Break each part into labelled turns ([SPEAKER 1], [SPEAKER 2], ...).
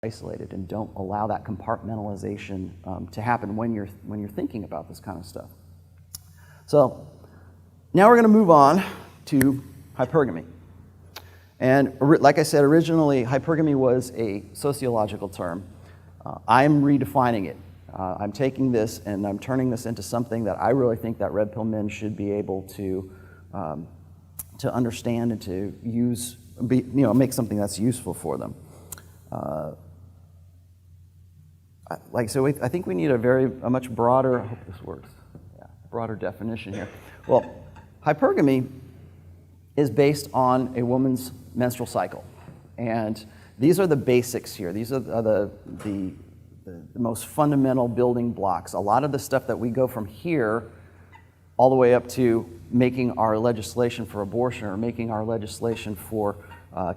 [SPEAKER 1] isolated and don't allow that compartmentalization to happen when you're thinking about this kind of stuff. So now we're going to move on to hypergamy. And like I said, originally hypergamy was a sociological term. I'm redefining it. I'm taking this and I'm turning this into something that I really think that red pill men should be able to understand and to use, make something that's useful for them. I think we need a much broader, I hope this works, broader definition here. Well, hypergamy is based on a woman's menstrual cycle. And these are the basics here. These are the most fundamental building blocks. A lot of the stuff that we go from here all the way up to making our legislation for abortion or making our legislation for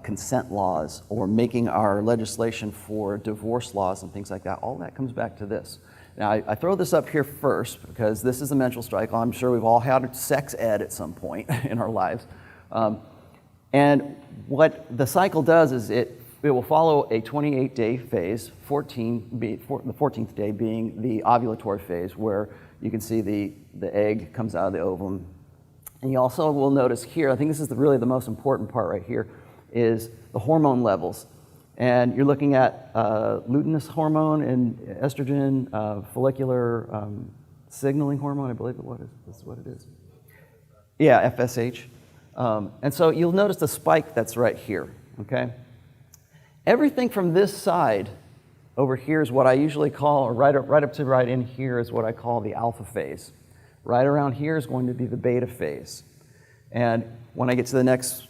[SPEAKER 1] consent laws or making our legislation for divorce laws and things like that, all that comes back to this. Now, I throw this up here first because this is a menstrual cycle. I'm sure we've all had sex ed at some point in our lives. And what the cycle does is it will follow a 28-day phase, the 14th day being the ovulatory phase, where you can see the egg comes out of the ovum. And you also will notice here, I think this is really the most important part right here, is the hormone levels. And you're looking at luteinous hormone and estrogen, follicular signaling hormone, I believe that's what it is. Yeah, FSH. And so you'll notice the spike that's right here, okay? Everything from this side over here is what I usually call, or right up to right in here is what I call the alpha phase. Right around here is going to be the beta phase. And when I get to the next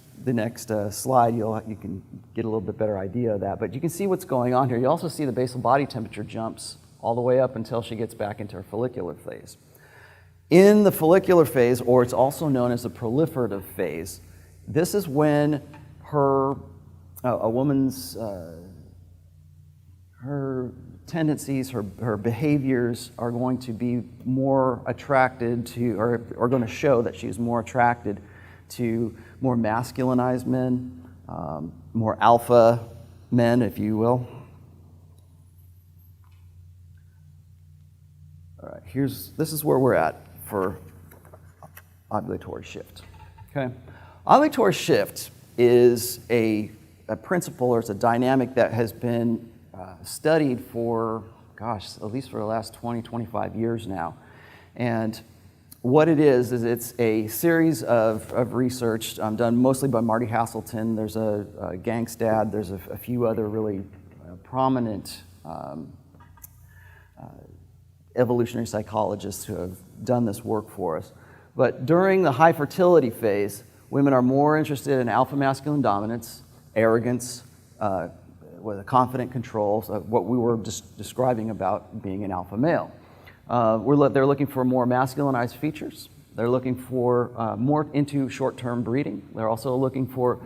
[SPEAKER 1] slide, you can get a little bit better idea of that. But you can see what's going on here. You also see the basal body temperature jumps all the way up until she gets back into her follicular phase. In the follicular phase, or it's also known as the proliferative phase, this is when a woman's her tendencies, her behaviors are going to be more attracted to, or are going to show that she's more attracted to more masculinized men, more alpha men, if you will. All right, this is where we're at for ovulatory shift. Okay, ovulatory shift is a principle, or it's a dynamic that has been studied for, at least for the last 20, 25 years now. And what it is it's a series of research done mostly by Marty Hasselton. There's a Gangstad, there's a few other really prominent evolutionary psychologists who have done this work for us. But during the high fertility phase, women are more interested in alpha masculine dominance, arrogance, with a confident control, so what we were just describing about being an alpha male. They're looking for more masculinized features. They're looking for more into short-term breeding. They're also looking for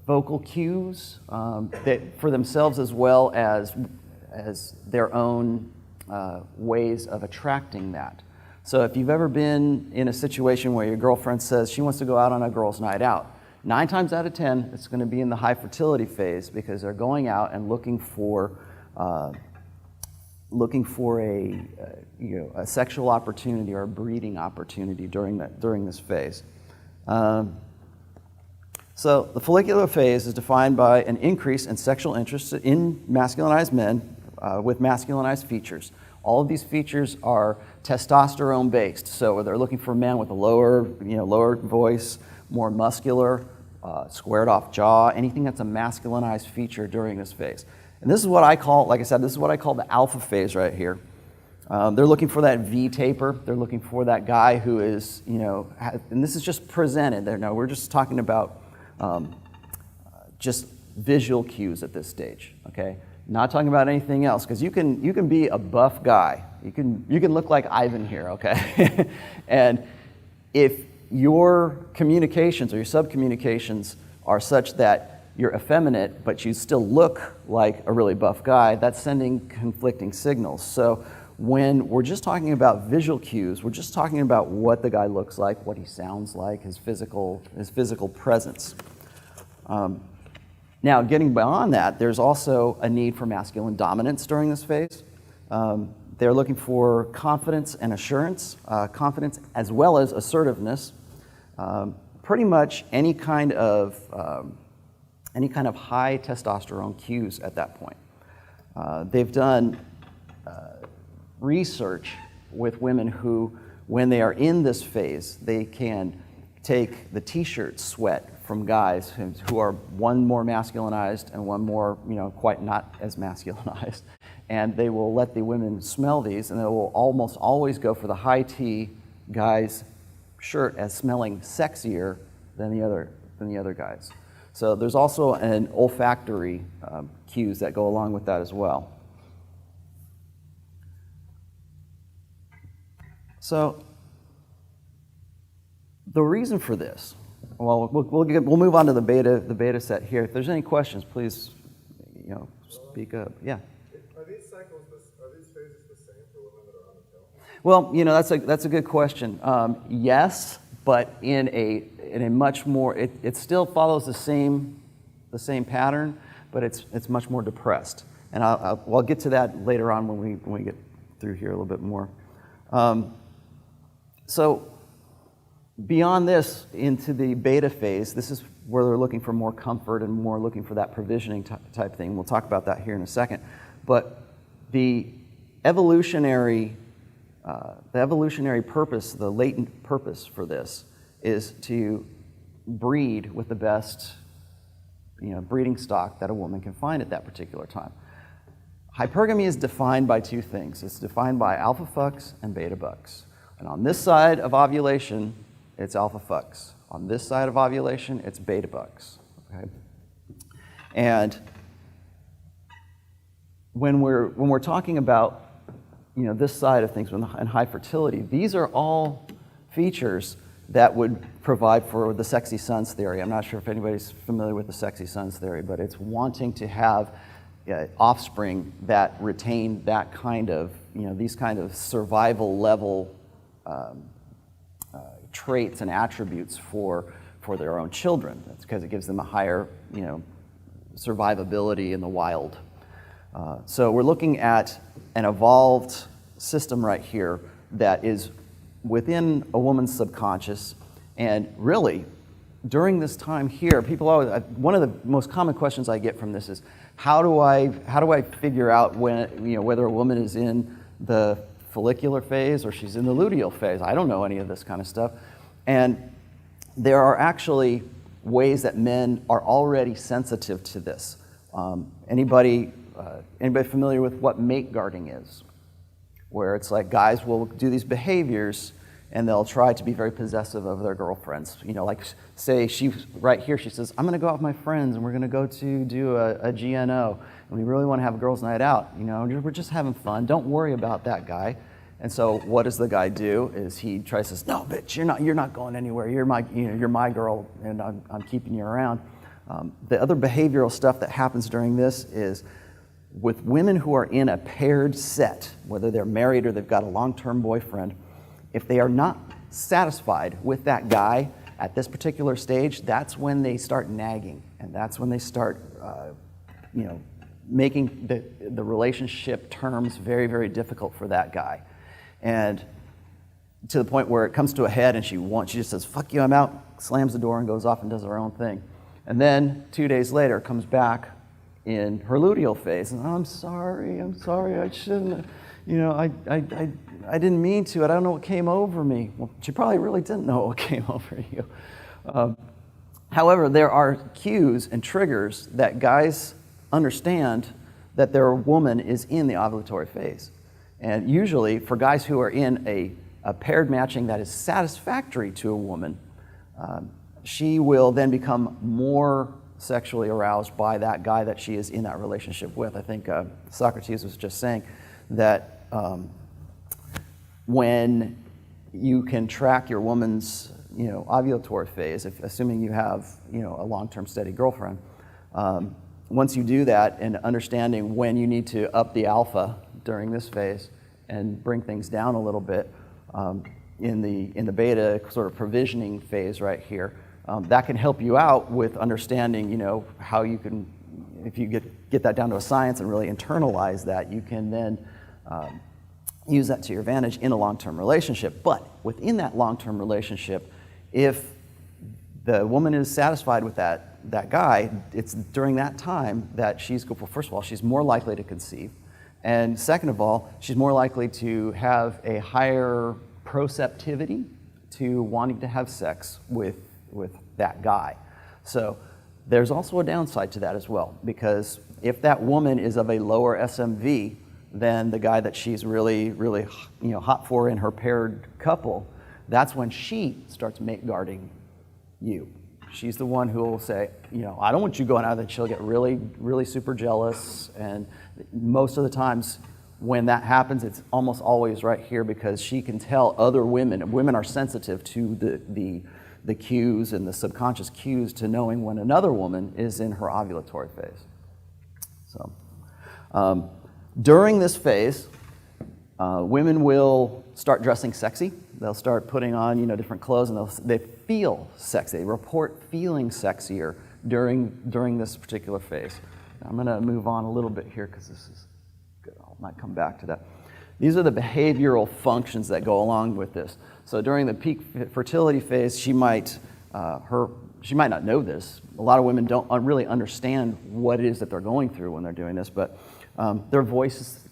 [SPEAKER 1] vocal cues for themselves as well as their own ways of attracting that. So if you've ever been in a situation where your girlfriend says she wants to go out on a girls' night out, 9 times out of 10, it's going to be in the high fertility phase because they're going out and looking for a sexual opportunity or a breeding opportunity during this phase. So the follicular phase is defined by an increase in sexual interest in masculinized men with masculinized features. All of these features are testosterone based, so they're looking for men with a lower voice, more muscular, squared off jaw, anything that's a masculinized feature during this phase. And this is what I call, like I said, this is what I call the alpha phase right here. They're looking for that V taper. They're looking for that guy who is, and this is just presented. Now we're just talking about just visual cues at this stage, okay? Not talking about anything else, because you can be a buff guy. You can look like Ivan here, okay? And if your communications or your sub-communications are such that you're effeminate, but you still look like a really buff guy, that's sending conflicting signals. So when we're just talking about visual cues, we're just talking about what the guy looks like, what he sounds like, his physical presence. Now, getting beyond that, there's also a need for masculine dominance during this phase. They're looking for confidence and assurance, confidence as well as assertiveness. Pretty much any kind of high testosterone cues at that point. They've done research with women who, when they are in this phase, they can take the t-shirt sweat from guys who are one more masculinized and one more, quite not as masculinized. And they will let the women smell these, and they will almost always go for the high T guy's shirt as smelling sexier than the other guys. So there's also an olfactory cues that go along with that as well. So the reason for this, well, we'll move on to the beta set here. If there's any questions, please, speak up. Yeah.
[SPEAKER 2] Are these phases the same for women that are on the pill?
[SPEAKER 1] Well, that's a good question. Yes, but in a much more, it still follows the same pattern, but it's much more depressed. And I'll get to that later on when we get through here a little bit more. So beyond this, into the beta phase, this is where they're looking for more comfort and more looking for that provisioning type thing. We'll talk about that here in a second. But the evolutionary purpose, the latent purpose for this, is to breed with the best, breeding stock that a woman can find at that particular time. Hypergamy is defined by two things. It's defined by alpha fucks and beta bucks. And on this side of ovulation, it's alpha fucks. On this side of ovulation, it's beta bucks. Okay? And when we're talking about this side of things and high fertility, these are all features that would provide for the sexy sons theory. I'm not sure if anybody's familiar with the sexy sons theory, but it's wanting to have offspring that retain that kind of, these kind of survival level traits and attributes for their own children. That's because it gives them a higher, survivability in the wild. So we're looking at an evolved system right here that is within a woman's subconscious, and really, during this time here, people always, one of the most common questions I get from this is, how do I figure out when, whether a woman is in the follicular phase or she's in the luteal phase? I don't know any of this kind of stuff. And there are actually ways that men are already sensitive to this. Anybody familiar with what mate guarding is? Where it's like guys will do these behaviors and they'll try to be very possessive of their girlfriends. Like say right here, she says, I'm gonna go out with my friends and we're gonna go to do a GNO. And we really wanna have a girls' night out. We're just having fun. Don't worry about that guy. And so what does the guy do is he tries to say, no, bitch, you're not going anywhere. You're my girl and I'm keeping you around. The other behavioral stuff that happens during this is with women who are in a paired set, whether they're married or they've got a long-term boyfriend, if they are not satisfied with that guy at this particular stage, that's when they start nagging, and that's when they start, making the relationship terms very, very difficult for that guy, and to the point where it comes to a head, and she just says, "Fuck you, I'm out," slams the door, and goes off and does her own thing, and then 2 days later comes back in her luteal phase, and I'm sorry, I shouldn't. I didn't mean to. I don't know what came over me. Well, she probably really didn't know what came over you. However, there are cues and triggers that guys understand that their woman is in the ovulatory phase. And usually, for guys who are in a paired matching that is satisfactory to a woman, she will then become more sexually aroused by that guy that she is in that relationship with. I think Socrates was just saying that when you can track your woman's ovulatory phase, assuming you have a long-term steady girlfriend, once you do that and understanding when you need to up the alpha during this phase and bring things down a little bit in the beta sort of provisioning phase right here, that can help you out with understanding how you can if you get that down to a science and really internalize that, you can then use that to your advantage in a long-term relationship. But within that long-term relationship, if the woman is satisfied with that guy, it's during that time that well, first of all, she's more likely to conceive. And second of all, she's more likely to have a higher proceptivity to wanting to have sex with that guy. So there's also a downside to that as well, because if that woman is of a lower SMV than the guy that she's really, really, hot for in her paired couple, that's when she starts mate guarding you. She's the one who will say, I don't want you going out there. She'll get really, really super jealous. And most of the times when that happens, it's almost always right here, because she can tell other women. Women are sensitive to the cues and the subconscious cues to knowing when another woman is in her ovulatory phase. So during this phase, women will start dressing sexy. They'll start putting on, different clothes, and they feel sexy. They report feeling sexier during this particular phase. I'm going to move on a little bit here because this is good. I might come back to that. These are the behavioral functions that go along with this. So during the peak fertility phase, she might not know this. A lot of women don't really understand what it is that they're going through when they're doing this, but their voices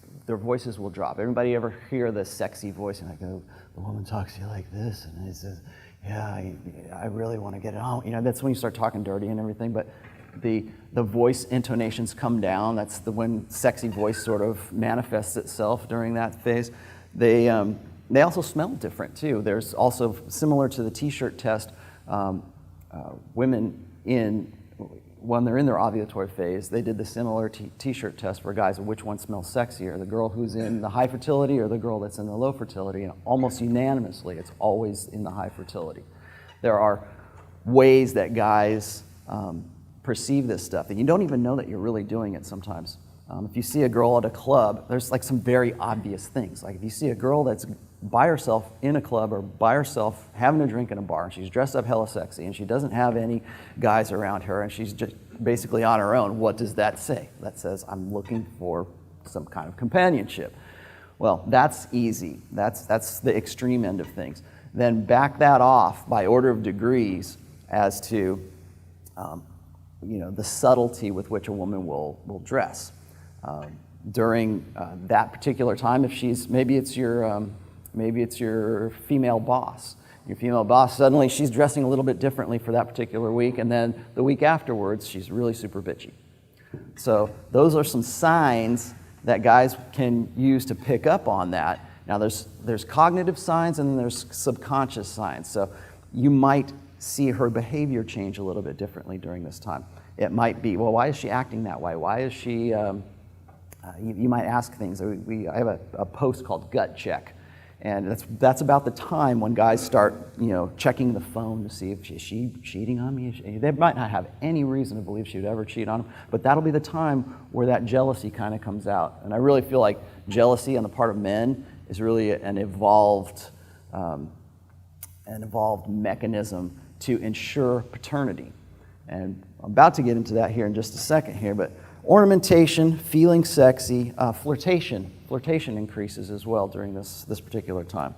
[SPEAKER 1] will drop. Everybody ever hear the sexy voice, and the woman talks to you like this, and it says, yeah, I really want to get it on. That's when you start talking dirty and everything, but the voice intonations come down. That's when sexy voice sort of manifests itself during that phase. They also smell different too. There's also, similar to the t-shirt test, women when they're in their ovulatory phase, they did the similar t-shirt test for guys of which one smells sexier, the girl who's in the high fertility or the girl that's in the low fertility, and almost unanimously it's always in the high fertility. There are ways that guys perceive this stuff, and you don't even know that you're really doing it sometimes. If you see a girl at a club, there's like some very obvious things. Like if you see a girl that's by herself in a club or by herself having a drink in a bar, and she's dressed up hella sexy, and she doesn't have any guys around her, and she's just basically on her own, what does that say? That says, I'm looking for some kind of companionship. Well, that's easy. That's the extreme end of things. Then back that off by order of degrees as to the subtlety with which a woman will dress. During that particular time, if maybe it's your female boss. Your female boss, suddenly she's dressing a little bit differently for that particular week, and then the week afterwards, she's really super bitchy. So those are some signs that guys can use to pick up on that. Now there's cognitive signs and then there's subconscious signs. So you might see her behavior change a little bit differently during this time. It might be, well, why is she acting that way? Why is she, you might ask things. I have a post called Gut Check. And that's about the time when guys start, checking the phone to see if is she cheating on me. They might not have any reason to believe she would ever cheat on them, but that'll be the time where that jealousy kind of comes out. And I really feel like jealousy on the part of men is really an evolved mechanism to ensure paternity. And I'm about to get into that here in just a second here, but ornamentation, feeling sexy, flirtation. Flirtation increases as well during this particular time.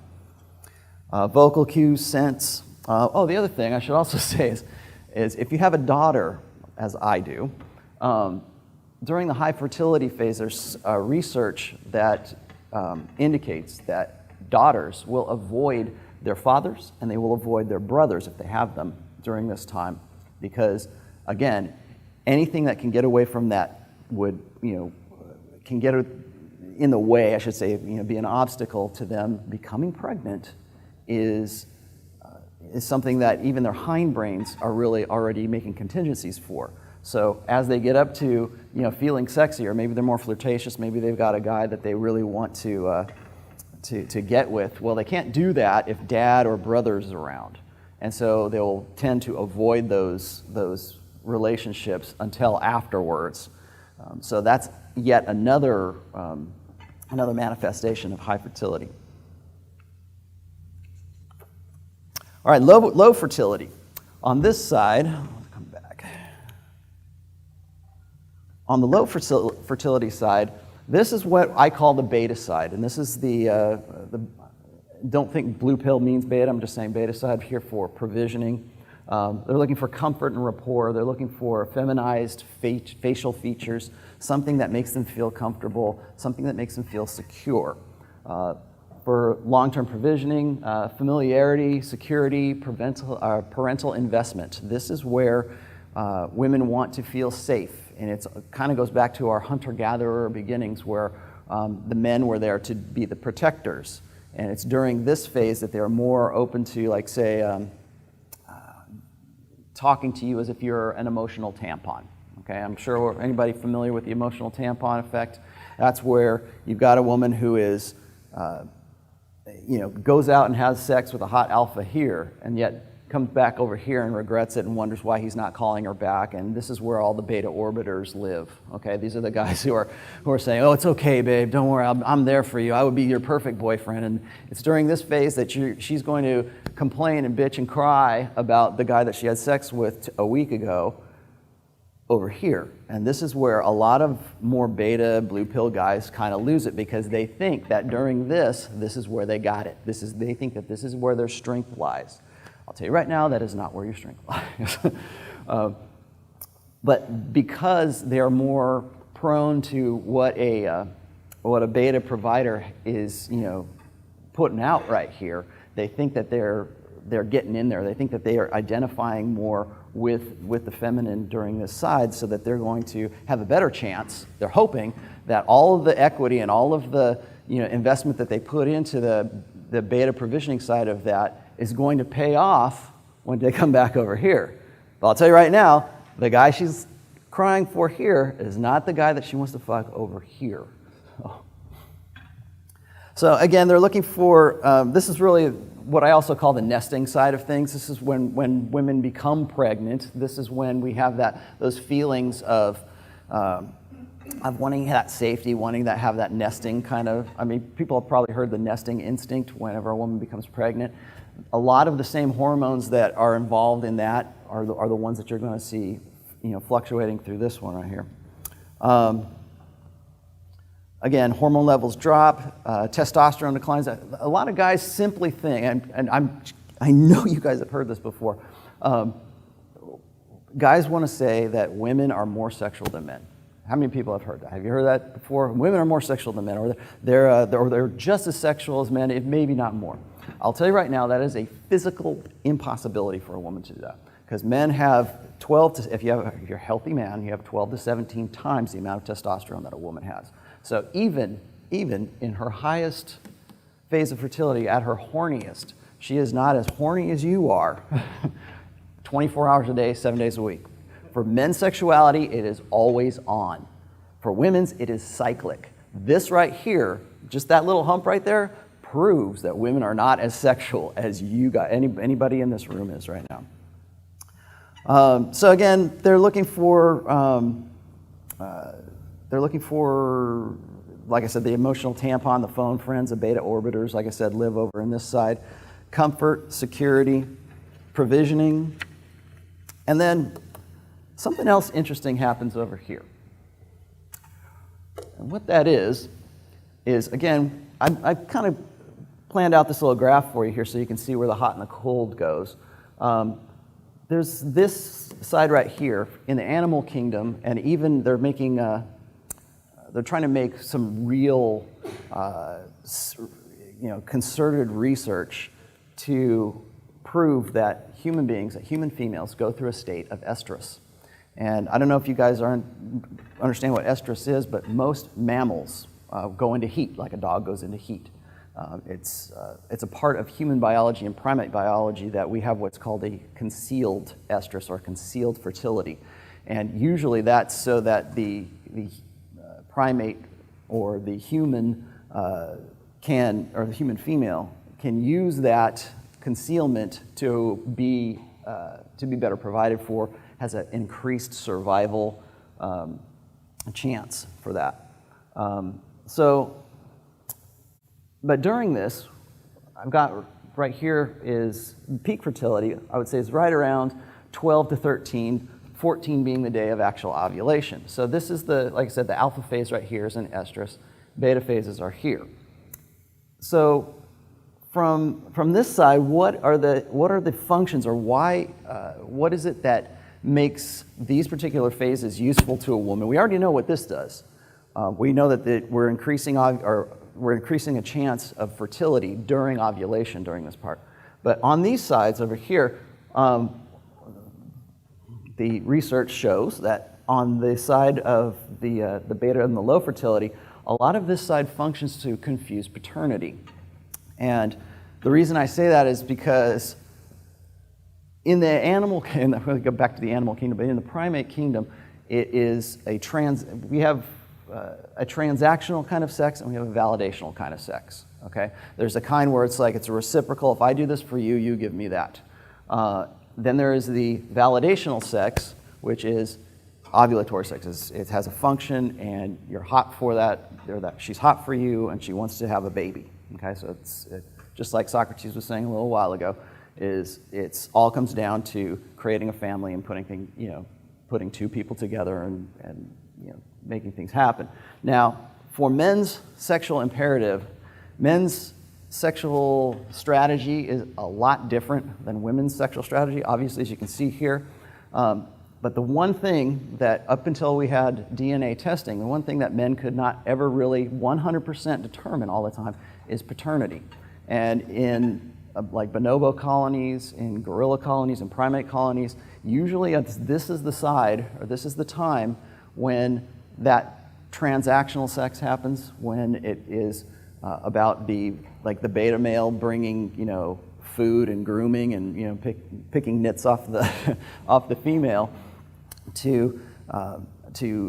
[SPEAKER 1] Vocal cues, scents. The other thing I should also say is if you have a daughter, as I do, during the high fertility phase, there's research that indicates that daughters will avoid their fathers and they will avoid their brothers if they have them during this time, because again, anything that can get away from that can get in the way, I should say, be an obstacle to them becoming pregnant is something that even their hindbrains are really already making contingencies for. So as they get up to, feeling sexy, or maybe they're more flirtatious, maybe they've got a guy that they really want to get with, well, they can't do that if dad or brother's around. And so they'll tend to avoid those relationships until afterwards. So that's yet another manifestation of high fertility. All right, low fertility. On this side, let's come back. On the low fertility side, this is what I call the beta side, and this is don't think blue pill means beta, I'm just saying beta side here for provisioning. They're looking for comfort and rapport. They're looking for feminized facial features, something that makes them feel comfortable, something that makes them feel secure. For long-term provisioning, familiarity, security, parental investment. This is where women want to feel safe. And it kind of goes back to our hunter-gatherer beginnings where the men were there to be the protectors. And it's during this phase that they're more open to, like, say, talking to you as if you're an emotional tampon. Okay, I'm sure anybody familiar with the emotional tampon effect, that's where you've got a woman who is, goes out and has sex with a hot alpha here, and yet comes back over here and regrets it and wonders why he's not calling her back. And this is where all the beta orbiters live. Okay, these are the guys who are saying, "Oh, it's okay, babe. Don't worry. I'm there for you. I would be your perfect boyfriend." And it's during this phase that she's going to complain and bitch and cry about the guy that she had sex with a week ago over here. And this is where a lot of more beta blue pill guys kind of lose it, because they think that during this is where they got it. They think that this is where their strength lies. I'll tell you right now, that is not where your strength lies. But because they are more prone to what a beta provider is, putting out right here, they think that they're getting in there. They think that they are identifying more with the feminine during this side, so that they're going to have a better chance. They're hoping that all of the equity and all of the investment that they put into the beta provisioning side of that is going to pay off when they come back over here. But I'll tell you right now, the guy she's crying for here is not the guy that she wants to fuck over here. So again, they're looking for, this is really what I also call the nesting side of things. This is when women become pregnant. This is when we have those feelings of wanting that safety, wanting to have that nesting kind of, people have probably heard the nesting instinct whenever a woman becomes pregnant. A lot of the same hormones that are involved in that are the ones that you're going to see, fluctuating through this one right here. Again, hormone levels drop, testosterone declines. A lot of guys simply think, and I know you guys have heard this before, guys want to say that women are more sexual than men. How many people have heard that? Have you heard that before? Women are more sexual than men, or they're just as sexual as men, if maybe not more. I'll tell you right now, that is a physical impossibility for a woman to do that. Because men have 12 to, if you're a healthy man, you have 12 to 17 times the amount of testosterone that a woman has. So even in her highest phase of fertility, at her horniest, she is not as horny as you are 24 hours a day, 7 days a week. For men's sexuality, it is always on. For women's, it is cyclic. This right here, just that little hump right there, proves that women are not as sexual as you guys, anybody in this room is right now. So again, they're looking for, like I said, the emotional tampon, the phone friends, the beta orbiters, like I said, live over in this side. Comfort, security, provisioning, and then something else interesting happens over here. And what that is again, I've kind of planned out this little graph for you here so you can see where the hot and the cold goes. There's this side right here in the animal kingdom, and even they're trying to make some real, concerted research to prove that human beings, that human females, go through a state of estrus. And I don't know if you guys understand what estrus is, but most mammals go into heat, like a dog goes into heat. It's a part of human biology and primate biology that we have what's called a concealed estrus, or concealed fertility. And usually that's so that the primate or the human or the human female can use that concealment to be better provided for, has an increased survival chance for that. But during this, I've got right here is peak fertility, I would say is right around 12 to 13, 14 being the day of actual ovulation. So this is like I said, the alpha phase right here is in estrus. Beta phases are here. So from this side, what are the functions, or why? What is it that makes these particular phases useful to a woman? We already know what this does. We know that we're increasing a chance of fertility during ovulation during this part. But on these sides over here, the research shows that on the side of the beta and the low fertility, a lot of this side functions to confuse paternity. And the reason I say that is because in the animal kingdom, we'll go back to the animal kingdom, but in the primate kingdom, it is we have a transactional kind of sex and we have a validational kind of sex, okay? There's a kind where it's like it's a reciprocal. If I do this for you, you give me that. Then there is the validational sex, which is ovulatory sex. It has a function and you're hot for that. She's hot for you and she wants to have a baby, okay? So it's just like Socrates was saying a little while ago, it's all comes down to creating a family and putting two people together and making things happen. Now, for men's sexual imperative, men's sexual strategy is a lot different than women's sexual strategy, obviously, as you can see here. But the one thing that, up until we had DNA testing, the one thing that men could not ever really 100% determine all the time is paternity. And in like bonobo colonies, in gorilla colonies, and primate colonies, usually this is the side, or this is the time when that transactional sex happens, when it is about the beta male bringing food and grooming and picking nits off the female to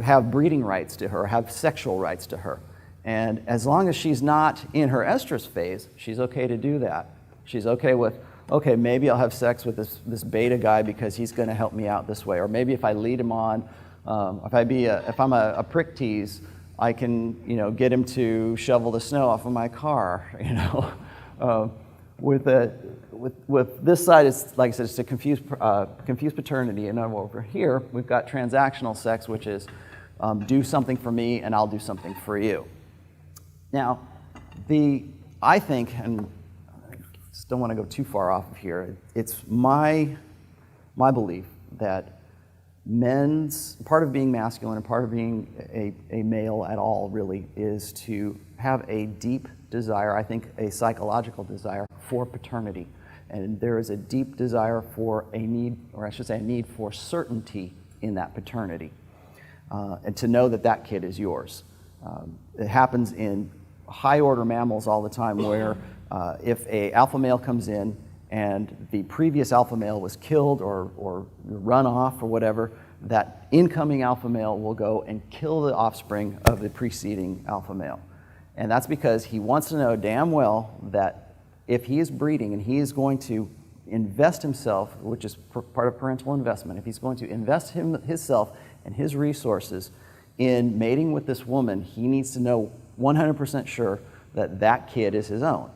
[SPEAKER 1] have breeding rights to her, have sexual rights to her. And as long as she's not in her estrus phase, she's okay to do that. She's okay with, okay, maybe I'll have sex with this beta guy because he's going to help me out this way. Or maybe if I lead him on, if I'm a prick tease, I can get him to shovel the snow off of my car. With this side, it's like I said, it's to confuse paternity. And over here, we've got transactional sex, which is do something for me and I'll do something for you. Now, I think, and I just don't want to go too far off of here, it's my belief that part of being masculine and part of being a male at all really is to have a deep desire, I think a psychological desire for paternity. And there is a deep desire for a need for certainty in that paternity. And to know that kid is yours. It happens in high order mammals all the time where if a alpha male comes in and the previous alpha male was killed or run off or whatever, that incoming alpha male will go and kill the offspring of the preceding alpha male. And that's because he wants to know damn well that if he is breeding and he is going to invest himself, which is part of parental investment, if he's going to invest himself and his resources in mating with this woman, he needs to know 100% sure that kid is his own.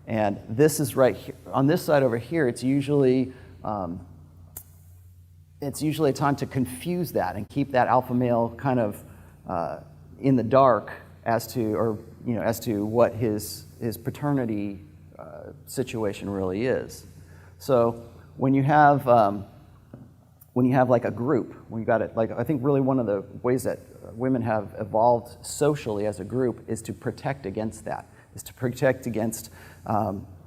[SPEAKER 1] And this is right here. On this side over here, it's usually a time to confuse that and keep that alpha male kind of in the dark as to what his paternity situation really is. So when you have like a group, when you got it, like I think really one of the ways that women have evolved socially as a group is to protect against that, is to protect against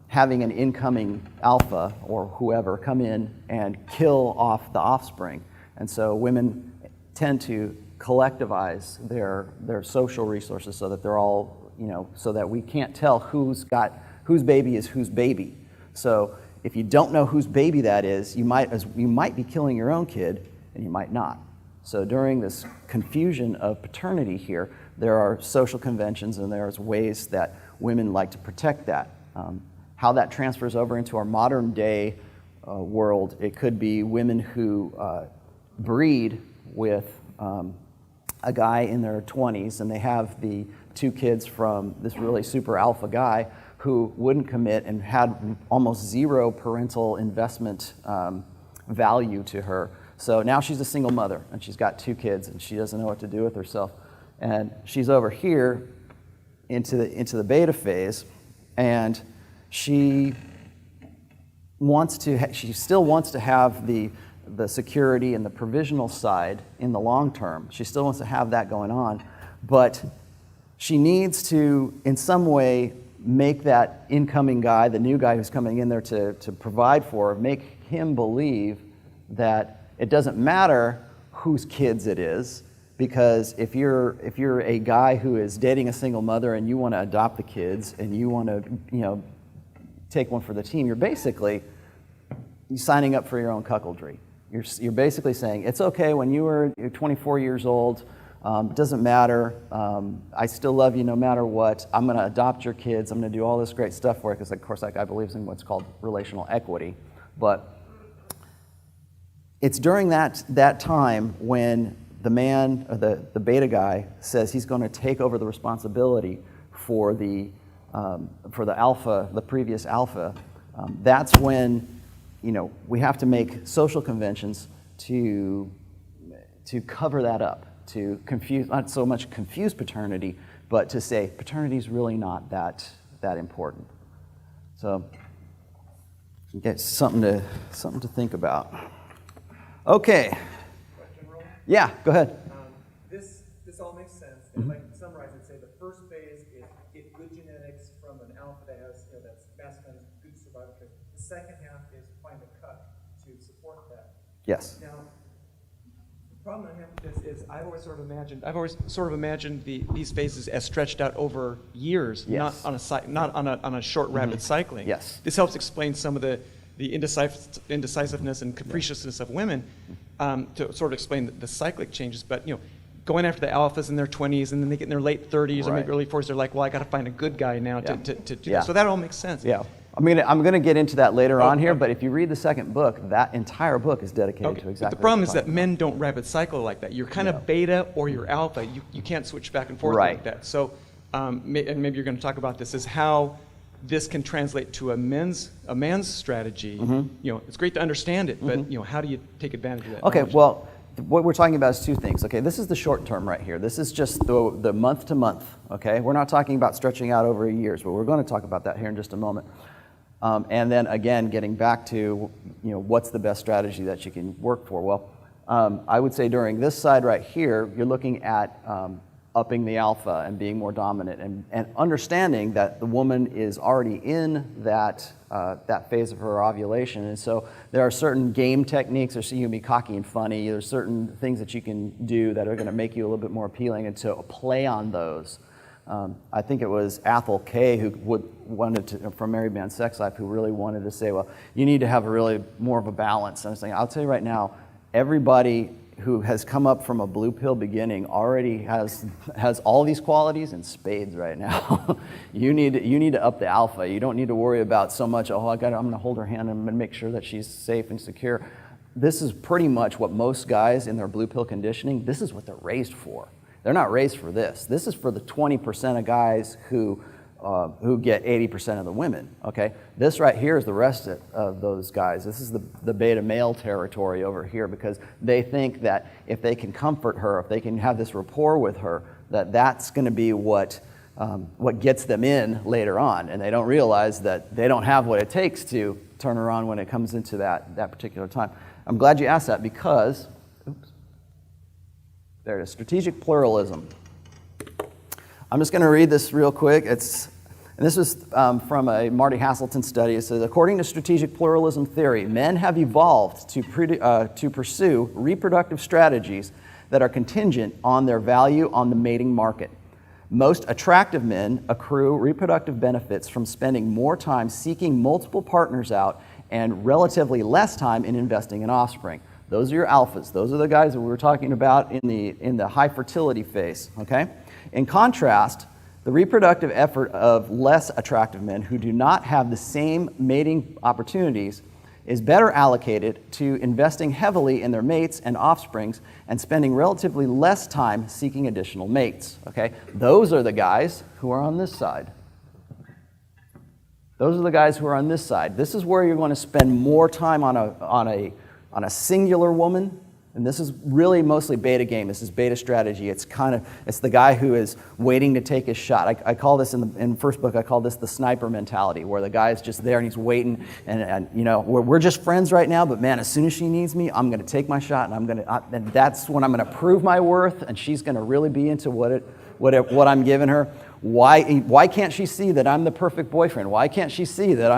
[SPEAKER 1] having an incoming alpha or whoever come in and kill off the offspring. And so women tend to collectivize their social resources so that they're all, so that we can't tell whose baby is whose baby. So if you don't know whose baby that is, you might be killing your own kid and you might not. So during this confusion of paternity here, there are social conventions and there's ways that women like to protect that. How that transfers over into our modern day world, it could be women who breed with a guy in their 20s and they have the two kids from this really super alpha guy who wouldn't commit and had almost zero parental investment value to her. So now she's a single mother, and she's got 2 kids, and she doesn't know what to do with herself. And she's over here into the beta phase, and she still wants to have the security and the provisional side in the long term. She still wants to have that going on, but she needs to, in some way, make that incoming guy, the new guy who's coming in there to provide for her, make him believe that it doesn't matter whose kids it is, because if you're a guy who is dating a single mother and you want to adopt the kids and you want to take one for the team, you're basically signing up for your own cuckoldry. You're basically saying, it's okay when you're 24 years old, it doesn't matter, I still love you no matter what, I'm going to adopt your kids, I'm going to do all this great stuff for it, because of course that guy believes in what's called relational equity. But it's during that time when the man, or the beta guy, says he's going to take over the responsibility for the alpha, the previous alpha. That's when we have to make social conventions to cover that up, to confuse, not so much confuse paternity, but to say paternity is really not that important. So, get something to think about. Okay.
[SPEAKER 3] Question, Rollo?
[SPEAKER 1] Yeah, go ahead.
[SPEAKER 3] This all makes sense. And if I can summarize it, say the first phase is get good genetics from an alpha that has, that's masculine, good survival traits. The second half is find a cut to support that.
[SPEAKER 1] Yes.
[SPEAKER 3] Now, the problem I have with this is I've always sort of imagined these phases as stretched out over years,
[SPEAKER 1] Yes.
[SPEAKER 3] not on a short rapid cycling.
[SPEAKER 1] Yes.
[SPEAKER 3] This helps explain some of the indecisiveness and capriciousness of women, to sort of explain the cyclic changes. But going after the alphas in their 20s, and then they get in their late 30s or maybe early 40s, they're like, well, I got to find a good guy now to do that. So that all makes sense.
[SPEAKER 1] Yeah. I'm going to get into that later on here, but if you read the second book, that entire book is dedicated to exactly.
[SPEAKER 3] But the problem is that men don't rapid cycle like that. You're kind of beta or you're alpha. You can't switch back and forth like that. So, and maybe you're going to talk about this, is how this can translate to a man's strategy. It's great to understand it, but how do you take advantage of that?
[SPEAKER 1] Okay,
[SPEAKER 3] knowledge?
[SPEAKER 1] well, what we're talking about is 2 things. Okay, this is the short term right here. This is just the month to month. Okay, we're not talking about stretching out over years, but we're going to talk about that here in just a moment. And then again, getting back to what's the best strategy that you can work for. Well, I would say during this side right here, you're looking at upping the alpha and being more dominant, and understanding that the woman is already in that phase of her ovulation. And so there are certain game techniques, or so you can be cocky and funny, there's certain things that you can do that are going to make you a little bit more appealing, and to play on those. I think it was Athol Kay who wanted to, from Married Man Sex Life, who really wanted to say, well, you need to have a really more of a balance. And I was saying, I'll tell you right now, everybody who has come up from a blue pill beginning already has all these qualities in spades right now. you need to up the alpha. You don't need to worry about so much, I'm going to hold her hand and I'm going to make sure that she's safe and secure. This is pretty much what most guys in their blue pill conditioning, this is what they're raised for. They're not raised for this. This is for the 20% of guys who get 80% of the women, okay? This right here is the rest of those guys. This is the beta male territory over here, because they think that if they can comfort her, if they can have this rapport with her, that's going to be what gets them in later on. And they don't realize that they don't have what it takes to turn her on when it comes into that particular time. I'm glad you asked that, because, there it is, strategic pluralism. I'm just going to read this real quick. And this was from a Marty Hasselton study. It says, according to strategic pluralism theory, men have evolved to pursue reproductive strategies that are contingent on their value on the mating market. Most attractive men accrue reproductive benefits from spending more time seeking multiple partners out and relatively less time in investing in offspring. Those are your alphas. Those are the guys that we were talking about in the high fertility phase, okay? In contrast, the reproductive effort of less attractive men who do not have the same mating opportunities is better allocated to investing heavily in their mates and offsprings and spending relatively less time seeking additional mates, okay? Those are the guys who are on this side. Those are the guys who are on this side. This is where you're going to spend more time on a singular woman And this is really mostly beta game. This is beta strategy. It's the guy who is waiting to take his shot. I call this in the first book, I call this the sniper mentality, where the guy's just there and he's waiting, and we're just friends right now, but man, as soon as she needs me, I'm going to take my shot, and that's when I'm going to prove my worth, and she's going to really be into what I'm giving her. Why can't she see that I'm the perfect boyfriend? Why can't she see that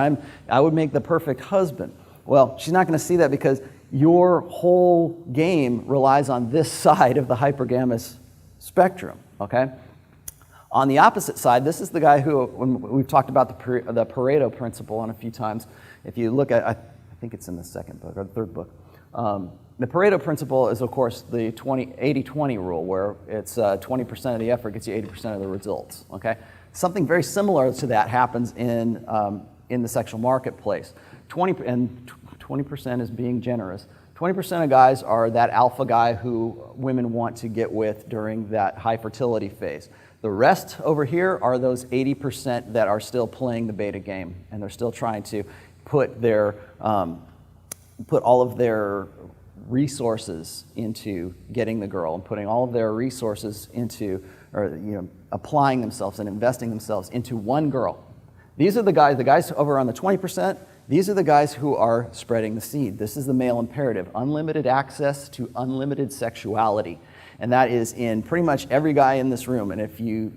[SPEAKER 1] I would make the perfect husband? Well, she's not going to see that because your whole game relies on this side of the hypergamous spectrum, okay? On the opposite side, this is the guy who, when we've talked about the Pareto principle on a few times. If you look at, I think it's in the second book or the third book. The Pareto principle is, of course, the 80-20 rule, where it's 20% of the effort gets you 80% of the results, okay? Something very similar to that happens in the sexual marketplace. 20% is being generous. 20% of guys are that alpha guy who women want to get with during that high fertility phase. The rest over here are those 80% that are still playing the beta game, and they're still trying to put all of their resources into getting the girl, and putting all of their resources into, applying themselves and investing themselves into one girl. These are the guys over on the 20%. These are the guys who are spreading the seed. This is the male imperative, unlimited access to unlimited sexuality. And that is in pretty much every guy in this room. And if you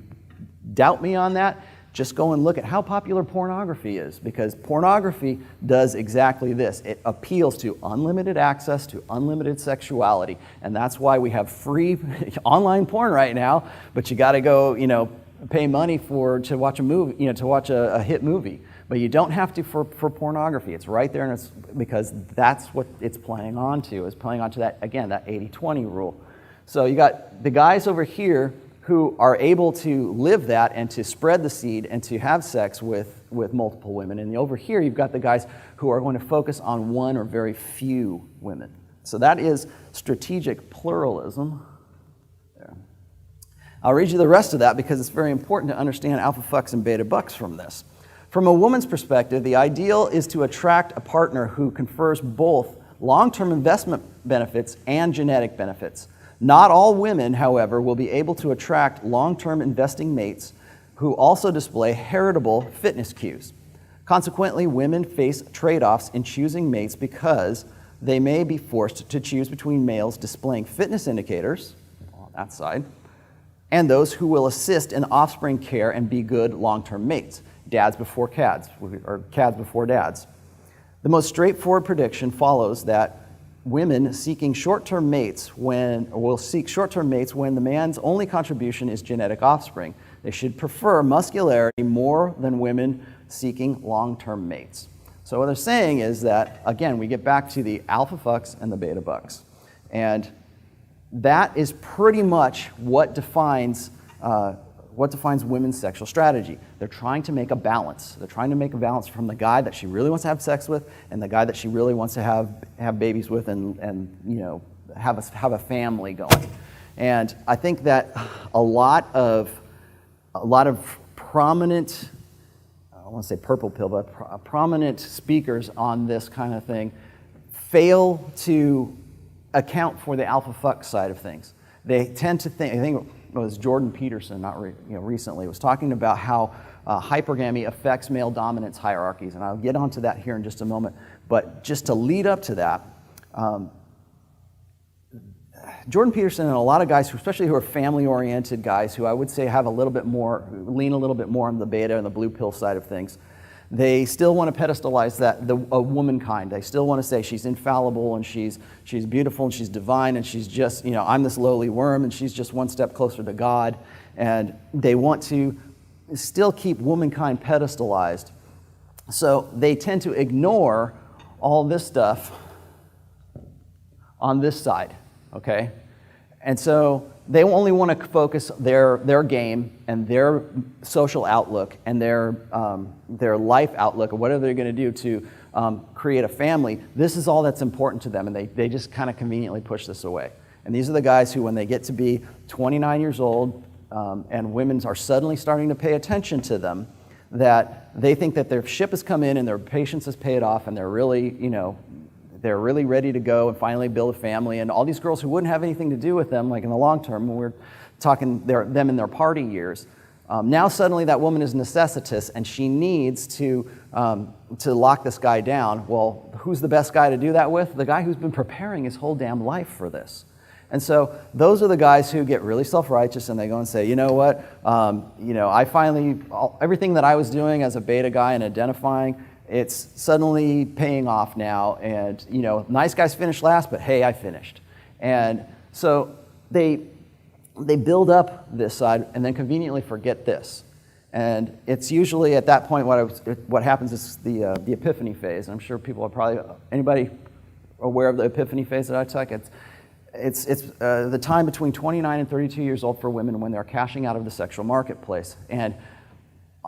[SPEAKER 1] doubt me on that, just go and look at how popular pornography is, because pornography does exactly this. It appeals to unlimited access to unlimited sexuality. And that's why we have free online porn right now, but you got to go, pay money to watch a movie, to watch a hit movie. But you don't have to for pornography. It's right there, and it's because that's what it's playing on to. It's playing on to that, again, that 80-20 rule. So you got the guys over here who are able to live that and to spread the seed and to have sex with multiple women. And over here, you've got the guys who are going to focus on one or very few women. So that is strategic pluralism. There. I'll read you the rest of that because it's very important to understand alpha fucks and beta bucks from this. From a woman's perspective, the ideal is to attract a partner who confers both long-term investment benefits and genetic benefits. Not all women, however, will be able to attract long-term investing mates who also display heritable fitness cues. Consequently, women face trade-offs in choosing mates because they may be forced to choose between males displaying fitness indicators, on that side, and those who will assist in offspring care and be good long-term mates. Dads before cads, or cads before dads. The most straightforward prediction follows that women seeking short-term mates will seek short-term mates when the man's only contribution is genetic offspring. They should prefer muscularity more than women seeking long-term mates. So what they're saying is that, again, we get back to the alpha fucks and the beta bucks. And that is pretty much what defines women's sexual strategy. They're trying to make a balance. They're trying to make a balance from the guy that she really wants to have sex with and the guy that she really wants to have babies with and have a family going. And I think that a lot of prominent, I don't want to say purple pill, but prominent speakers on this kind of thing fail to account for the alpha fuck side of things. They tend to think, I think it was Jordan Peterson, recently, was talking about how hypergamy affects male dominance hierarchies, and I'll get onto that here in just a moment. But just to lead up to that, Jordan Peterson and a lot of guys, especially who are family-oriented guys, who I would say lean a little bit more on the beta and the blue pill side of things, they still want to pedestalize a womankind. They still want to say she's infallible and she's beautiful and she's divine and she's just, I'm this lowly worm and she's just one step closer to God. And they want to still keep womankind pedestalized. So they tend to ignore all this stuff on this side, okay? And so they only want to focus their game and their social outlook and their life outlook, or whatever they're going to do to create a family. This is all that's important to them, and they just kind of conveniently push this away. And these are the guys who, when they get to be 29 years old, and women are suddenly starting to pay attention to them, that they think that their ship has come in and their patience has paid off, and they're really, they're really ready to go and finally build a family. And all these girls who wouldn't have anything to do with them, like in the long term, when we're talking them in their party years, now suddenly that woman is necessitous and she needs to lock this guy down. Well, who's the best guy to do that with? The guy who's been preparing his whole damn life for this. And so those are the guys who get really self-righteous and they go and say, you know what, I finally, everything that I was doing as a beta guy and identifying, it's suddenly paying off now. And, nice guys finish last, but hey, I finished. And so they build up this side and then conveniently forget this. And it's usually at that point what happens is the epiphany phase. And I'm sure people are probably, anybody aware of the epiphany phase that I took? It's the time between 29 and 32 years old for women when they're cashing out of the sexual marketplace. And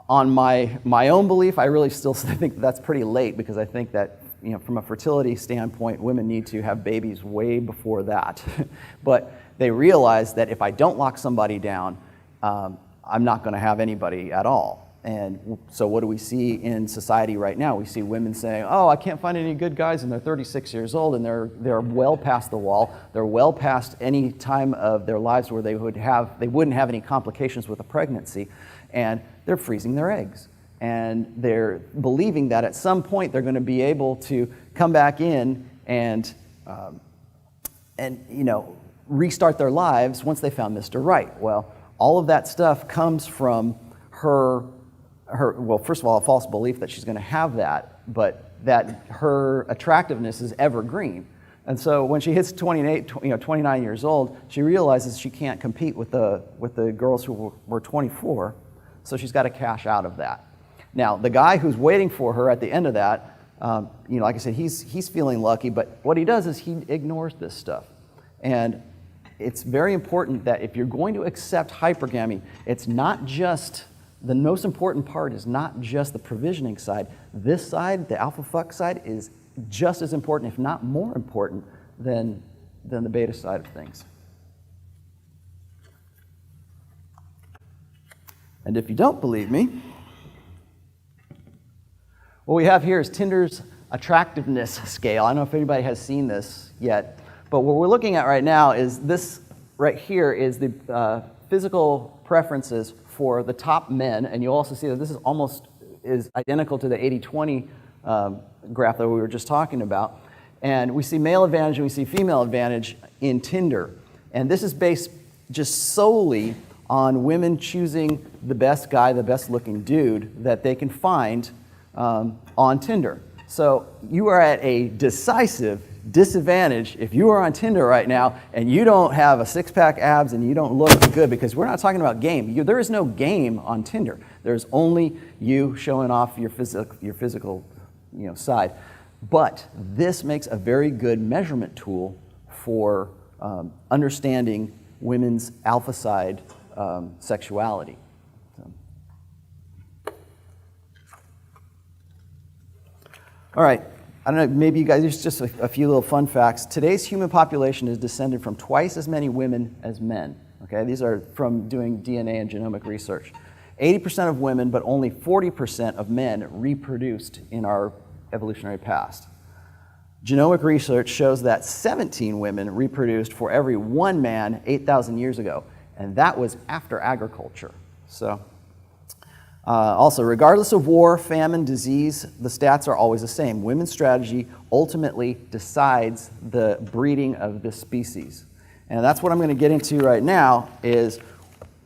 [SPEAKER 1] on my own belief, I really still think that's pretty late, because I think that from a fertility standpoint, women need to have babies way before that. But they realize that if I don't lock somebody down, I'm not going to have anybody at all. And so what do we see in society right now? We see women saying, oh, I can't find any good guys, and they're 36 years old, and they're well past the wall. They're well past any time of their lives where they wouldn't have any complications with a pregnancy, and they're freezing their eggs. And they're believing that at some point they're going to be able to come back in and restart their lives once they found Mr. Right. Well, all of that stuff comes from her, well, first of all, a false belief that she's going to have that, but that her attractiveness is evergreen. And so when she hits 29 years old, she realizes she can't compete with the girls who were 24, so she's got to cash out of that. Now, the guy who's waiting for her at the end of that, like I said, he's feeling lucky, but what he does is he ignores this stuff. And it's very important that if you're going to accept hypergamy, it's not just, the most important part is not just the provisioning side. This side, the alpha fuck side, is just as important, if not more important, than the beta side of things. And if you don't believe me, what we have here is Tinder's attractiveness scale. I don't know if anybody has seen this yet, but what we're looking at right now is this right here is the physical preferences for the top men, and you'll also see that this is identical to the 80-20 graph that we were just talking about. And we see male advantage and we see female advantage in Tinder. And this is based just solely on women choosing the best guy, the best looking dude that they can find on Tinder. So you are at a decisive disadvantage if you are on Tinder right now and you don't have a six-pack abs and you don't look good, because we're not talking about game. There is no game on Tinder. There's only you showing off your physical side. But this makes a very good measurement tool for understanding women's alpha side sexuality. All right, I don't know, maybe you guys, there's just a few little fun facts. Today's human population is descended from twice as many women as men. Okay, these are from doing DNA and genomic research. 80% of women, but only 40% of men reproduced in our evolutionary past. Genomic research shows that 17 women reproduced for every one man 8,000 years ago, and that was after agriculture. So, also, regardless of war, famine, disease, the stats are always the same. Women's strategy ultimately decides the breeding of this species. And that's what I'm going to get into right now, is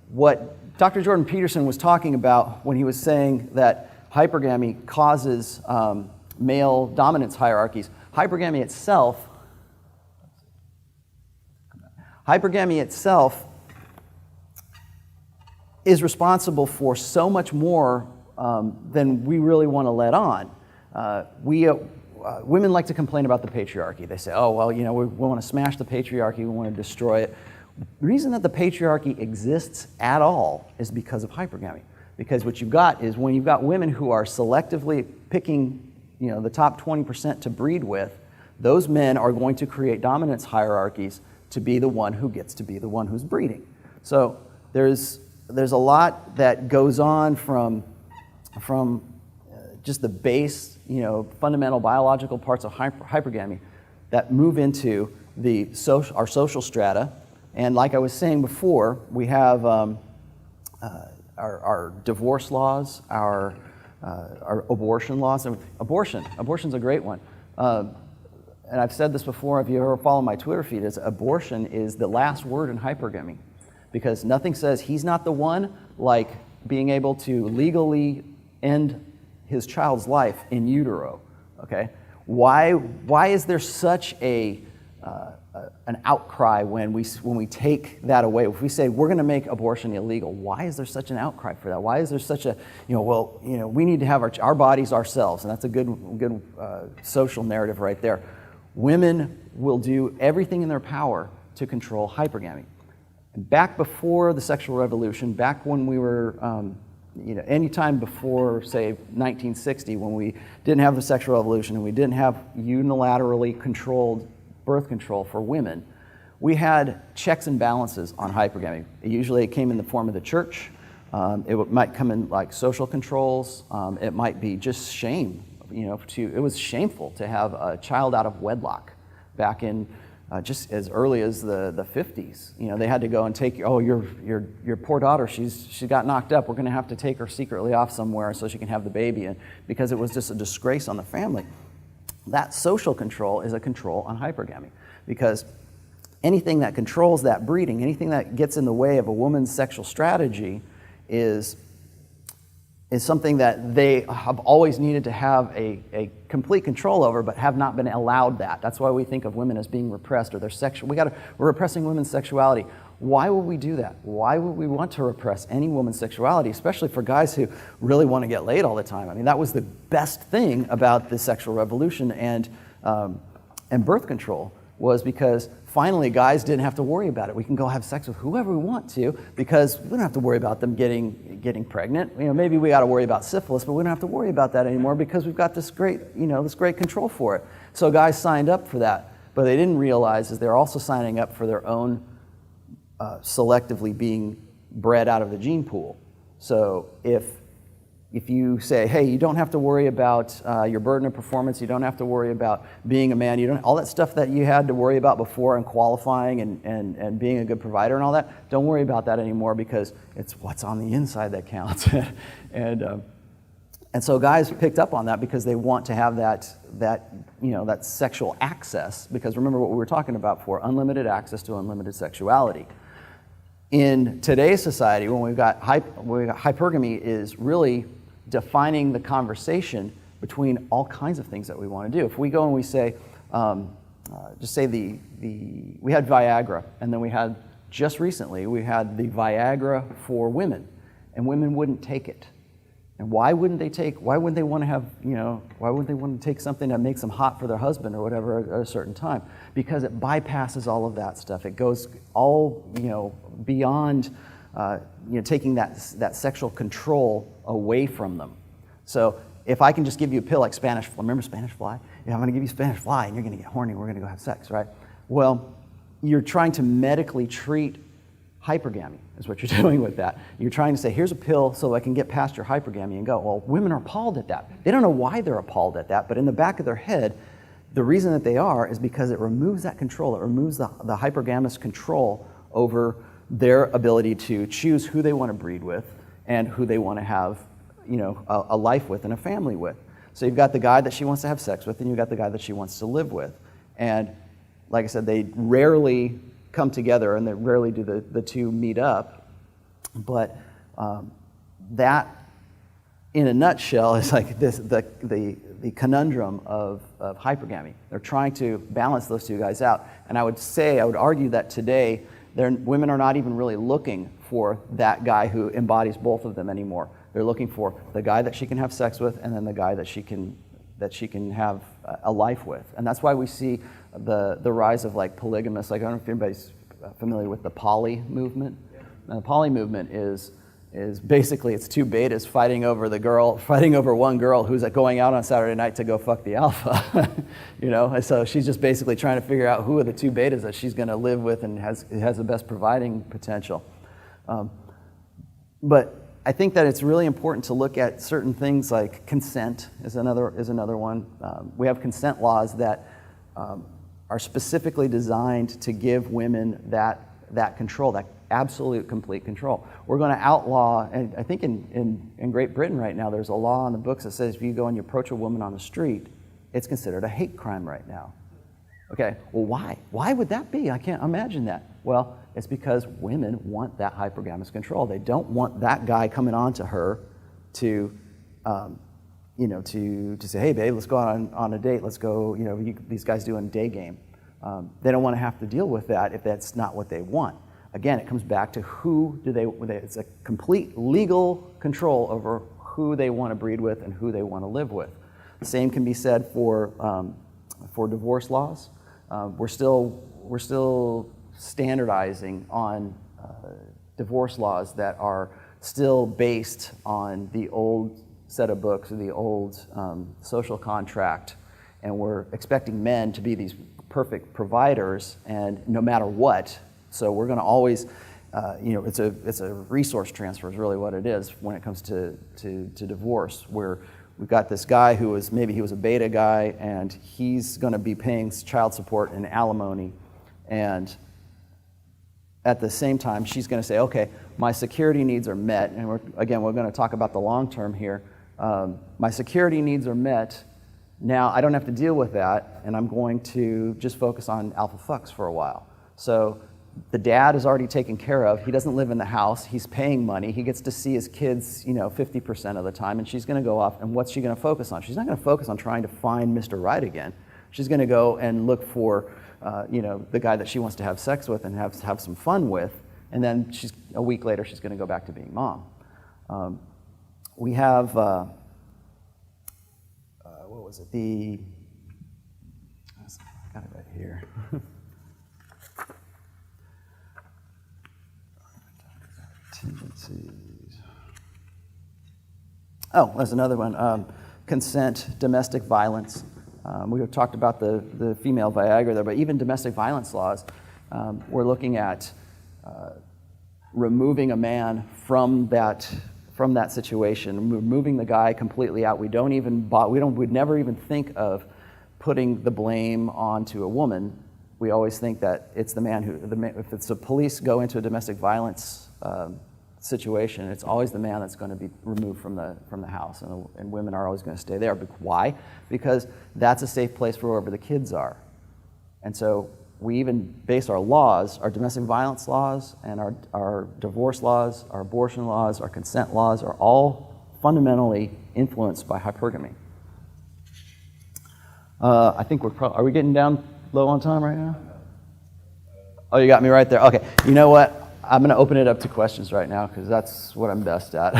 [SPEAKER 1] what Dr. Jordan Peterson was talking about when he was saying that hypergamy causes male dominance hierarchies. Hypergamy itself is responsible for so much more than we really want to let on. Women like to complain about the patriarchy. They say, oh, well, we want to smash the patriarchy, we want to destroy it. The reason that the patriarchy exists at all is because of hypergamy. Because what you've got is when you've got women who are selectively picking the top 20% to breed with, those men are going to create dominance hierarchies to be the one who gets to be the one who's breeding. So there's a lot that goes on from just the base, fundamental biological parts of hypergamy. that move into our social strata. And like I was saying before, we have our divorce laws, our abortion laws. Abortion's a great one. And I've said this before, if you ever follow my Twitter feed, is abortion is the last word in hypergamy, because nothing says he's not the one like being able to legally end his child's life in utero. Okay, why is there such an outcry when we take that away? If we say we're going to make abortion illegal, why is there such an outcry for that? Why is there such a we need to have our bodies ourselves, and that's a good social narrative right there. Women will do everything in their power to control hypergamy. Back before the sexual revolution, back when we were, any time before, say, 1960, when we didn't have the sexual revolution and we didn't have unilaterally controlled birth control for women, we had checks and balances on hypergamy. Usually it came in the form of the church. It might come in like social controls. It might be just shame. It was shameful to have a child out of wedlock back in just as early as the 50s. They had to go and take, your poor daughter, she got knocked up. We're going to have to take her secretly off somewhere so she can have the baby, and because it was just a disgrace on the family. That social control is a control on hypergamy, because anything that controls that breeding, anything that gets in the way of a woman's sexual strategy is something that they have always needed to have a complete control over, but have not been allowed that. That's why we think of women as being repressed, or their sexual. We're repressing women's sexuality. Why would we do that? Why would we want to repress any woman's sexuality, especially for guys who really want to get laid all the time? I mean, that was the best thing about the sexual revolution and birth control, was because finally guys didn't have to worry about it. We can go have sex with whoever we want to, because we don't have to worry about them getting pregnant. Maybe we got to worry about syphilis, but we don't have to worry about that anymore because we've got this great control for it. So guys signed up for that, but they didn't realize is they're also signing up for their own selectively being bred out of the gene pool. So if you say, hey, you don't have to worry about your burden of performance, you don't have to worry about being a man, all that stuff that you had to worry about before and qualifying and being a good provider and all that, don't worry about that anymore, because it's what's on the inside that counts. and so guys picked up on that because they want to have that sexual access, because remember what we were talking about before, unlimited access to unlimited sexuality. In today's society, when we've got hypergamy is really defining the conversation between all kinds of things that we want to do. If we go and we say, just say we had Viagra, and then we had, just recently, we had the Viagra for women, and women wouldn't take it. And why wouldn't they want to take something that makes them hot for their husband or whatever at a certain time? Because it bypasses all of that stuff. It goes all, beyond, taking that sexual control away from them. So if I can just give you a pill like Spanish fly, remember Spanish fly? Yeah, I'm going to give you Spanish fly and you're going to get horny, we're going to go have sex, right? Well, you're trying to medically treat hypergamy is what you're doing with that. You're trying to say, here's a pill so I can get past your hypergamy and go. Well, women are appalled at that. They don't know why they're appalled at that, but in the back of their head, the reason that they are is because it removes that control. It removes the hypergamous control over their ability to choose who they want to breed with and who they want to have, a life with and a family with. So you've got the guy that she wants to have sex with, and you've got the guy that she wants to live with. And like I said, they rarely come together, and they rarely do the two meet up. But that, in a nutshell, is like the conundrum of hypergamy. They're trying to balance those two guys out. And I would argue that today, women are not even really looking for that guy who embodies both of them anymore. They're looking for the guy that she can have sex with, and then the guy that she can have a life with. And that's why we see the rise of like polygamists. Like, I don't know if anybody's familiar with the poly movement. And the poly movement is basically, it's two betas fighting over one girl who's going out on Saturday night to go fuck the alpha. And so she's just basically trying to figure out who are the two betas that she's going to live with and has the best providing potential. But I think that it's really important to look at certain things like consent is another one. We have consent laws that are specifically designed to give women that control, that absolute complete control. We're going to outlaw, and I think in Great Britain right now, there's a law on the books that says if you go and you approach a woman on the street, it's considered a hate crime right now. Okay, well, why? Why would that be? I can't imagine that. Well, it's because women want that hypergamous control. They don't want that guy coming on to her to, to say, hey, babe, let's go on a date. Let's go, these guys doing day game. They don't want to have to deal with that if that's not what they want. Again, it comes back to who do they, it's a complete legal control over who they want to breed with and who they want to live with. The same can be said for divorce laws. We're still standardizing on divorce laws that are still based on the old set of books or the old social contract, and we're expecting men to be these perfect providers, and no matter what. So we're going to always, it's a resource transfer is really what it is when it comes to divorce, where we've got this guy who was, maybe he was a beta guy, and he's going to be paying child support and alimony, and at the same time, she's going to say, okay, my security needs are met, and we're going to talk about the long term here. My security needs are met. Now I don't have to deal with that, and I'm going to just focus on alpha fucks for a while. So the dad is already taken care of. He doesn't live in the house. He's paying money. He gets to see his kids, 50% of the time, and she's going to go off, and what's she going to focus on? She's not going to focus on trying to find Mr. Right again. She's going to go and look for, the guy that she wants to have sex with and have some fun with, and then a week later, she's going to go back to being mom. We have, what was it? I got it right here. Tendencies. Oh, there's another one. Consent, domestic violence. We talked about the female Viagra there, but even domestic violence laws, we're looking at removing a man from that situation, removing the guy completely out. We'd never even think of putting the blame onto a woman. We always think that it's the man if it's the police go into a domestic violence situation, it's always the man that's going to be removed from the house, and women are always going to stay there. Why? Because that's a safe place for wherever the kids are. And so we even base our laws, our domestic violence laws, and our divorce laws, our abortion laws, our consent laws are all fundamentally influenced by hypergamy. I think are we getting down low on time right now? Oh, you got me right there. Okay, you know what? I'm going to open it up to questions right now because that's what I'm best at.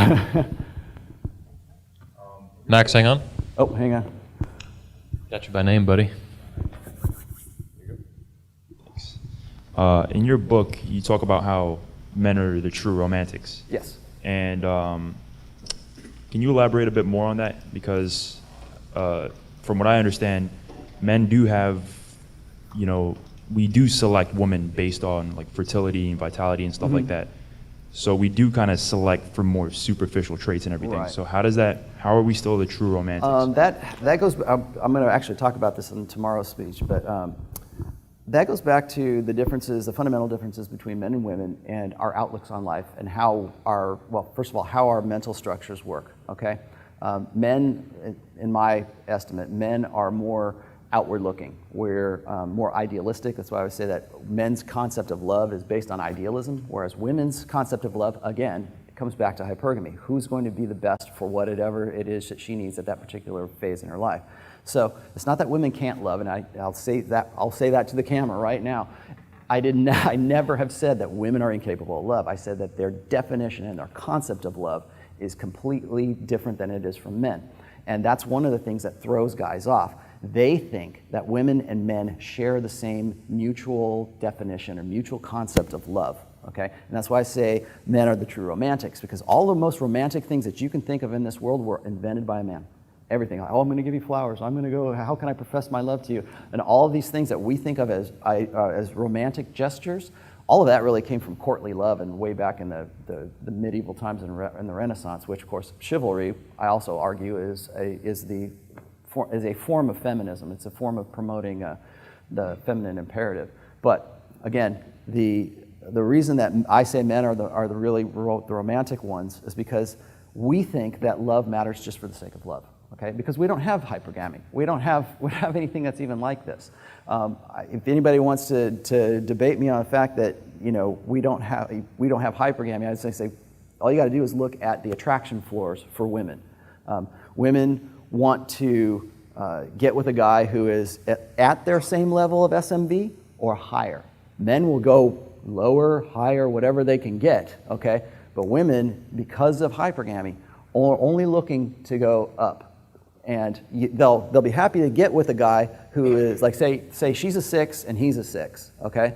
[SPEAKER 4] Max, hang on.
[SPEAKER 1] Oh, hang on.
[SPEAKER 4] Got you by name, buddy.
[SPEAKER 5] In your book, you talk about how men are the true romantics.
[SPEAKER 1] Yes.
[SPEAKER 5] And can you elaborate a bit more on that? Because from what I understand, men do have, we do select women based on like fertility and vitality and stuff like that. So we do kind of select for more superficial traits and everything.
[SPEAKER 1] Right.
[SPEAKER 5] So how are we still the true romantics?
[SPEAKER 1] That goes, I'm going to actually talk about this in tomorrow's speech, but that goes back to the fundamental differences between men and women and our outlooks on life and first of all, how our mental structures work, okay? Men, in my estimate, men are more outward looking. We're more idealistic. That's why I would say that men's concept of love is based on idealism, whereas women's concept of love, again, it comes back to hypergamy. Who's going to be the best for whatever it is that she needs at that particular phase in her life? So it's not that women can't love, and I'll say that to the camera right now. I never have said that women are incapable of love. I said that their definition and their concept of love is completely different than it is from men. And that's one of the things that throws guys off. They think that women and men share the same mutual definition or mutual concept of love, okay? And that's why I say men are the true romantics, because all the most romantic things that you can think of in this world were invented by a man. Everything, like, oh, I'm going to give you flowers, I'm going to go, how can I profess my love to you? And all of these things that we think of as romantic gestures, all of that really came from courtly love and way back in the medieval times in the Renaissance, which, of course, chivalry, I also argue, is a form of feminism. It's a form of promoting the feminine imperative. But again, the reason that I say men are the really the romantic ones is because we think that love matters just for the sake of love. Okay, because we don't have hypergamy. We don't have anything that's even like this. If anybody wants to debate me on the fact that we don't have hypergamy, I'd say all you got to do is look at the attraction floors for women. Women want to get with a guy who is at their same level of SMV or higher. Men will go lower, higher, whatever they can get. Okay, but women, because of hypergamy, are only looking to go up. And they'll be happy to get with a guy who is, like, say she's a 6 and he's a 6, okay?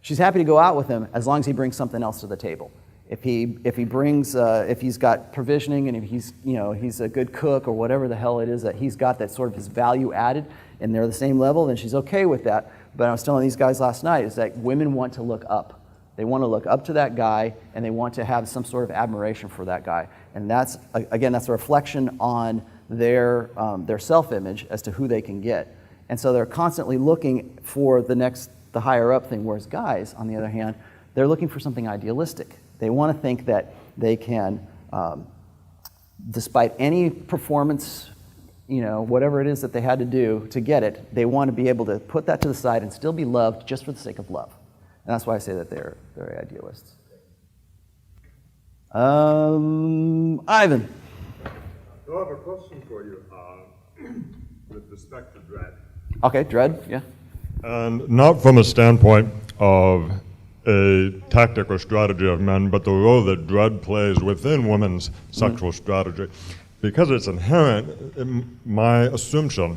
[SPEAKER 1] She's happy to go out with him as long as he brings something else to the table. If he brings, if he's got provisioning and if he's a good cook or whatever the hell it is that he's got that sort of his value added and they're the same level, then she's okay with that. But I was telling these guys last night is that women want to look up. They want to look up to that guy and they want to have some sort of admiration for that guy. And that's, again, that's a reflection on their self-image as to who they can get. And so they're constantly looking for the higher up thing, whereas guys, on the other hand, they're looking for something idealistic. They want to think that they can, despite any performance, whatever it is that they had to do to get it, they want to be able to put that to the side and still be loved just for the sake of love. And that's why I say that they're very idealists. Ivan.
[SPEAKER 2] I have a question for you with respect to dread.
[SPEAKER 1] Okay, dread, yeah.
[SPEAKER 2] And not from a standpoint of a tactic or strategy of men, but the role that dread plays within women's sexual strategy. Because it's inherent, my assumption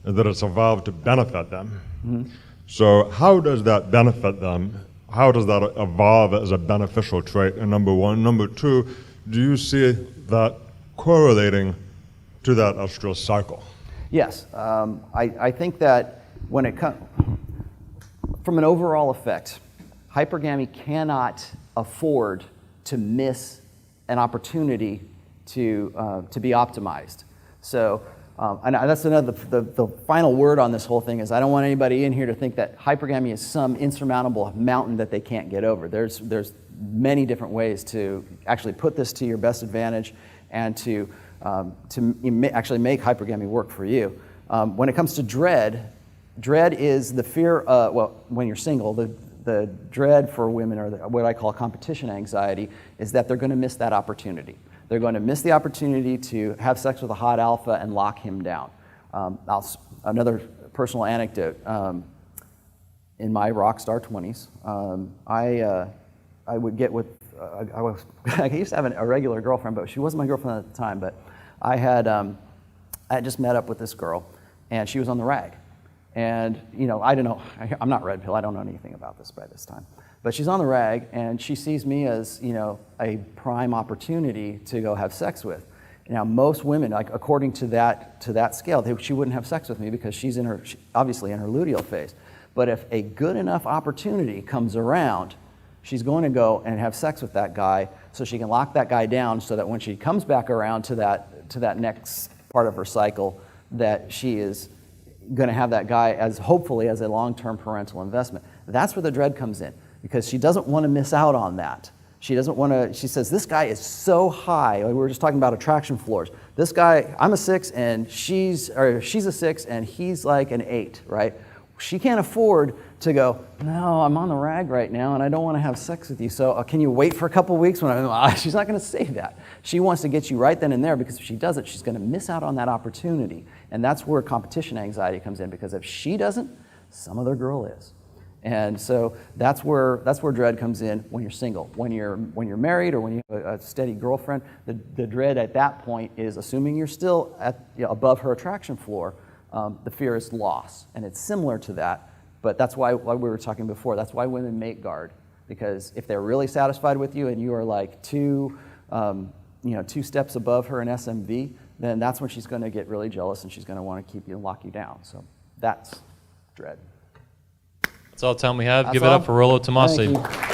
[SPEAKER 2] is that it's evolved to benefit them. So how does that benefit them? How does that evolve as a beneficial trait? And number one. Number two, do you see that correlating to that estrous cycle?
[SPEAKER 1] Yes, I think that when it comes from an overall effect, hypergamy cannot afford to miss an opportunity to be optimized. So, and that's another, the final word on this whole thing is I don't want anybody in here to think that hypergamy is some insurmountable mountain that they can't get over. There's many different ways to actually put this to your best advantage and to actually make hypergamy work for you. When it comes to dread is the fear, when you're single, the dread for women, or what I call competition anxiety, is that they're going to miss that opportunity. They're going to miss the opportunity to have sex with a hot alpha and lock him down. Another personal anecdote. In my rock star 20s, I would get with, I used to have a regular girlfriend, but she wasn't my girlfriend at the time, but I had just met up with this girl, and she was on the rag. And, I don't know, I'm not red pill, I don't know anything about this by this time. But she's on the rag, and she sees me as, a prime opportunity to go have sex with. Now, most women, like according to that scale, she wouldn't have sex with me because she's obviously in her luteal phase. But if a good enough opportunity comes around, she's going to go and have sex with that guy so she can lock that guy down so that when she comes back around to that next part of her cycle, that she is going to have that guy hopefully as a long-term parental investment. That's where the dread comes in, because she doesn't want to miss out on that. She says, this guy is so high. We were just talking about attraction floors. This guy, I'm a 6 and she's a 6 and he's like an 8, right? She can't afford to go, no, I'm on the rag right now and I don't want to have sex with you, so can you wait for a couple weeks? She's not going to say that. She wants to get you right then and there, because if she does it, she's going to miss out on that opportunity. And that's where competition anxiety comes in, because if she doesn't, some other girl is. And so that's where dread comes in when you're single. When you're married or when you have a steady girlfriend, the dread at that point is, assuming you're still above her attraction floor, the fear is loss. And it's similar to that, but that's why we were talking before, that's why women mate guard. Because if they're really satisfied with you and you are like two steps above her in SMV, then that's when she's going to get really jealous and she's going to want to keep you and lock you down. So that's dread.
[SPEAKER 4] That's all the time we have. Give it up for Rollo Tomassi.
[SPEAKER 1] Thank you.